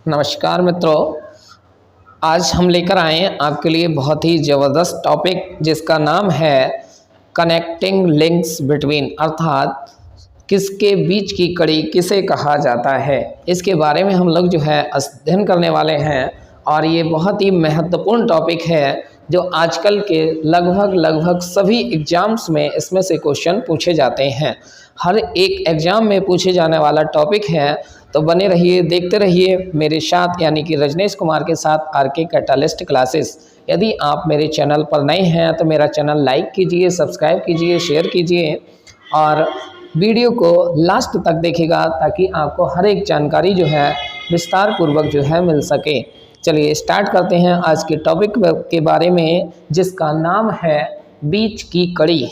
नमस्कार मित्रों, आज हम लेकर आए हैं आपके लिए बहुत ही ज़बरदस्त टॉपिक जिसका नाम है कनेक्टिंग लिंक्स बिटवीन, अर्थात किसके बीच की कड़ी किसे कहा जाता है। इसके बारे में हम लोग जो है अध्ययन करने वाले हैं और ये बहुत ही महत्वपूर्ण टॉपिक है जो आजकल के लगभग सभी एग्ज़ाम्स में इसमें से क्वेश्चन पूछे जाते हैं। हर एक एग्ज़ाम में पूछे जाने वाला टॉपिक है, तो बने रहिए, देखते रहिए मेरे साथ, यानी कि रजनीश कुमार के साथ आरके कैटालिस्ट क्लासेस। यदि आप मेरे चैनल पर नए हैं तो मेरा चैनल लाइक कीजिए, सब्सक्राइब कीजिए, शेयर कीजिए और वीडियो को लास्ट तक देखिएगा ताकि आपको हर एक जानकारी जो है विस्तार पूर्वक जो है मिल सके। चलिए स्टार्ट करते हैं आज के टॉपिक के बारे में, जिसका नाम है बीच की कड़ी,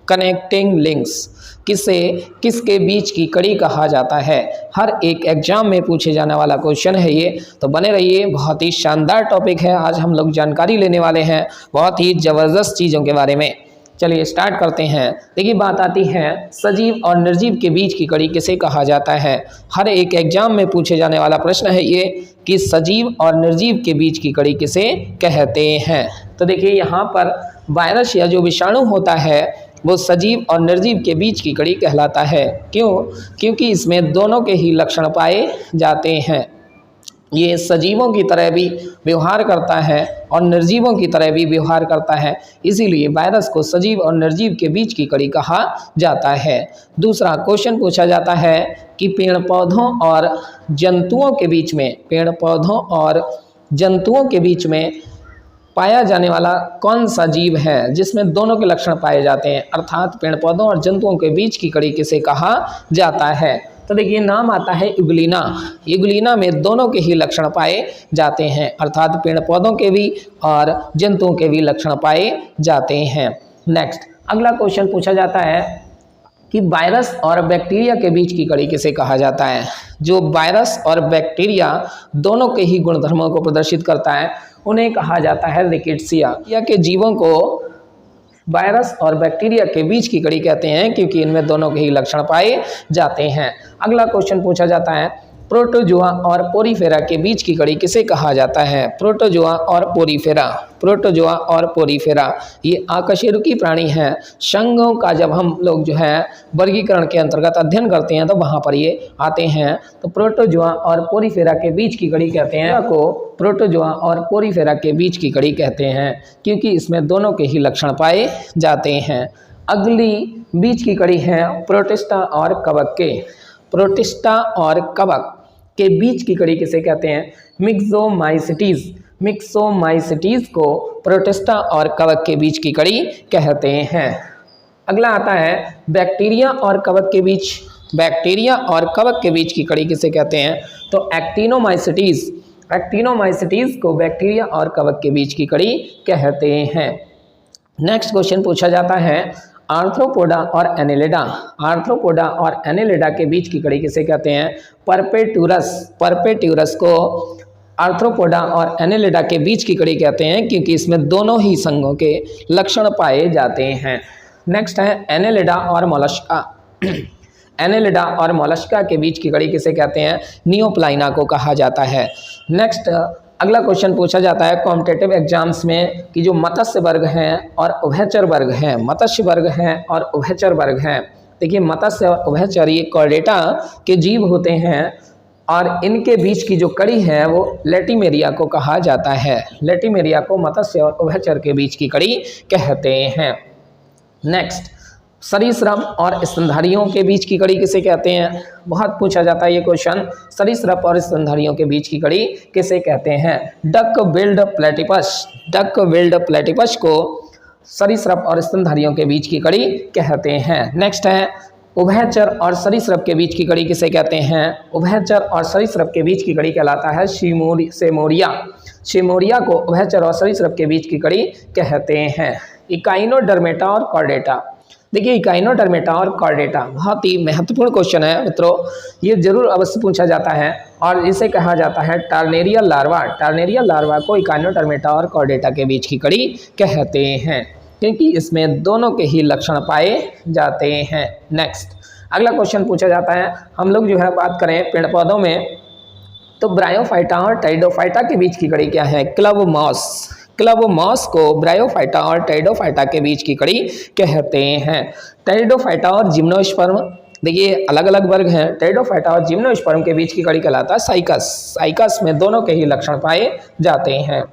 कनेक्टिंग लिंक्स। किसके बीच की कड़ी कहा जाता है। हर एक एग्जाम में पूछे जाने वाला क्वेश्चन है ये, तो बने रहिए। बहुत ही शानदार टॉपिक है, आज हम लोग जानकारी लेने वाले हैं बहुत ही ज़बरदस्त चीज़ों के बारे में। चलिए स्टार्ट करते हैं। देखिए, बात आती है सजीव और निर्जीव के बीच की कड़ी किसे कहा जाता है। हर एक एग्जाम में पूछे जाने वाला प्रश्न है ये कि सजीव और निर्जीव के बीच की कड़ी किसे कहते हैं। तो देखिए, यहाँ पर वायरस या जो विषाणु होता है वो सजीव और निर्जीव के बीच की कड़ी कहलाता है। क्यों? क्योंकि इसमें दोनों के ही लक्षण पाए जाते हैं। ये सजीवों की तरह भी व्यवहार करता है और निर्जीवों की तरह भी व्यवहार करता है, इसीलिए वायरस को सजीव और निर्जीव के बीच की कड़ी कहा जाता है। दूसरा क्वेश्चन पूछा जाता है कि पेड़ पौधों और जंतुओं के बीच में, पेड़ पौधों और जंतुओं के बीच में पाया जाने वाला कौन सा जीव है जिसमें दोनों के लक्षण पाए जाते हैं, अर्थात पेड़ पौधों और जंतुओं के बीच की कड़ी किसे कहा जाता है। तो देखिए, नाम आता है यूग्लिना। यूग्लिना में दोनों के ही लक्षण पाए जाते हैं, अर्थात पेड़ पौधों के भी और जंतुओं के भी लक्षण पाए जाते हैं। नेक्स्ट अगला क्वेश्चन पूछा जाता है कि वायरस और बैक्टीरिया के बीच की कड़ी किसे कहा जाता है। जो वायरस और बैक्टीरिया दोनों के ही गुणधर्मों को प्रदर्शित करता है उन्हें कहा जाता है रिकेट्सिया। या के जीवों को वायरस और बैक्टीरिया के बीच की कड़ी कहते हैं क्योंकि इनमें दोनों के ही लक्षण पाए जाते हैं। अगला क्वेश्चन पूछा जाता है प्रोटोजोआ और पोरीफेरा के बीच की कड़ी किसे कहा जाता है। प्रोटोजोआ और पोरीफेरा, प्रोटोजोआ और पोरीफेरा ये आकशेरुकी प्राणी हैं। संघों का जब हम लोग जो है वर्गीकरण के अंतर्गत अध्ययन करते हैं तो वहाँ पर ये आते हैं। तो प्रोटोजोआ और पोरीफेरा के बीच की कड़ी कहते हैं को प्रोटोजोआ और पोरीफेरा के बीच की कड़ी कहते हैं क्योंकि इसमें दोनों के ही लक्षण पाए जाते हैं। अगली बीच की कड़ी है प्रोटिस्टा और कवक के। प्रोटिस्टा और कवक के बीच की कड़ी किसे कहते हैं। मिक्सोमाइसिटीज, मिक्सोमाइसिटीज को प्रोटिस्टा और कवक के बीच की कड़ी कहते हैं। अगला आता है बैक्टीरिया और कवक के बीच, बैक्टीरिया और कवक के बीच की कड़ी किसे कहते हैं। तो एक्टिनोमाइसिटीज, एक्टिनोमाइसिटीज को बैक्टीरिया और कवक के बीच की कड़ी कहते हैं। नेक्स्ट क्वेश्चन पूछा जाता है आर्थ्रोपोडा और एनेलिडा, आर्थ्रोपोडा और एनेलिडा के बीच की कड़ी किसे कहते हैं। परपेट्यूरस, परपेट्यूरस को आर्थ्रोपोडा और एनेलिडा के बीच की कड़ी कहते हैं क्योंकि इसमें दोनों ही संघों के लक्षण पाए जाते हैं। नेक्स्ट है एनेलिडा और मोलस्का। एनेलिडा और मोलस्का के बीच की कड़ी किसे कहते हैं। नियोप्लाइना को कहा जाता है। नेक्स्ट अगला क्वेश्चन पूछा जाता है कॉम्पिटिटिव एग्जाम्स में कि जो मत्स्य वर्ग हैं और उभयचर वर्ग हैं, मत्स्य वर्ग हैं और उभयचर वर्ग हैं। देखिए, मत्स्य और उभयचर ये कॉर्डेटा के जीव होते हैं और इनके बीच की जो कड़ी है वो लेटिमेरिया को कहा जाता है। लेटिमेरिया को मत्स्य और उभयचर के बीच की कड़ी कहते हैं। नेक्स्ट सरीसृप और स्तनधारियों के बीच की कड़ी किसे कहते हैं। बहुत पूछा जाता है ये क्वेश्चन, सरीसृप और स्तनधारियों के बीच की कड़ी किसे कहते हैं। Duck billed platypus, duck billed platypus को सरीसृप और स्तनधारियों के बीच की कड़ी कहते हैं। नेक्स्ट है उभयचर और सरीसृप के बीच की कड़ी किसे कहते हैं। उभयचर और सरीसृप के बीच की कड़ी कहलाता है सेमोरिया। सेमोरिया को उभयचर और सरीसृप के बीच की कड़ी कहते हैं। इकाइनोडर्मेटा और कॉर्डेटा। देखिए, इकाइनोडर्मेटा और कॉर्डेटा बहुत ही महत्वपूर्ण क्वेश्चन है मित्रों, ये जरूर अवश्य पूछा जाता है और इसे कहा जाता है टार्नेरिया लार्वा। टार्नेरिया लार्वा को इकाइनोडर्मेटा और कॉर्डेटा के बीच की कड़ी कहते हैं क्योंकि इसमें दोनों के ही लक्षण पाए जाते हैं। नेक्स्ट अगला क्वेश्चन पूछा जाता है, हम लोग जो है बात करें पेड़ पौधों में तो ब्रायोफाइटा और टेरिडोफाइटा के बीच की कड़ी क्या है? क्लबमॉस। क्लबमॉस को ब्रायोफाइटा और टेरिडोफाइटा के बीच की कड़ी कहते हैं। टेरिडोफाइटा और जिम्नोस्पर्म, देखिए अलग अलग वर्ग हैं। टेरिडोफाइटा और जिम्नोस्पर्म के बीच की कड़ी कहलाता है साइकस। साइकस में दोनों के ही लक्षण पाए जाते हैं।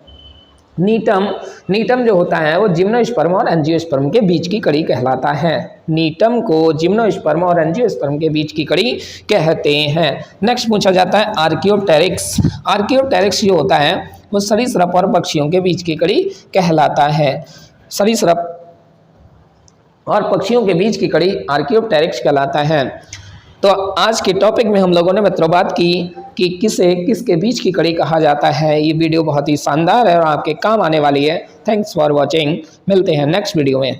नीटम, नीटम जो होता है वो जिम्नोस्पर्म और एंजियोस्पर्म के बीच की कड़ी कहलाता है। नीटम को जिम्नोस्पर्म और एंजियोस्पर्म के बीच की कड़ी कहते हैं। नेक्स्ट पूछा जाता है आर्कियोप्टेरिक्स। आर्कियोप्टेरिक्स जो होता है वो सरीसृप और पक्षियों के बीच की कड़ी कहलाता है। सरीसृप और पक्षियों के बीच की कड़ी आर्कियोप्टेरिक्स कहलाता है। तो आज के टॉपिक में हम लोगों ने मित्रों बात की कि किसे किसके बीच की कड़ी कहा जाता है। ये वीडियो बहुत ही शानदार है और आपके काम आने वाली है। Thanks for watching. मिलते हैं नेक्स्ट वीडियो में।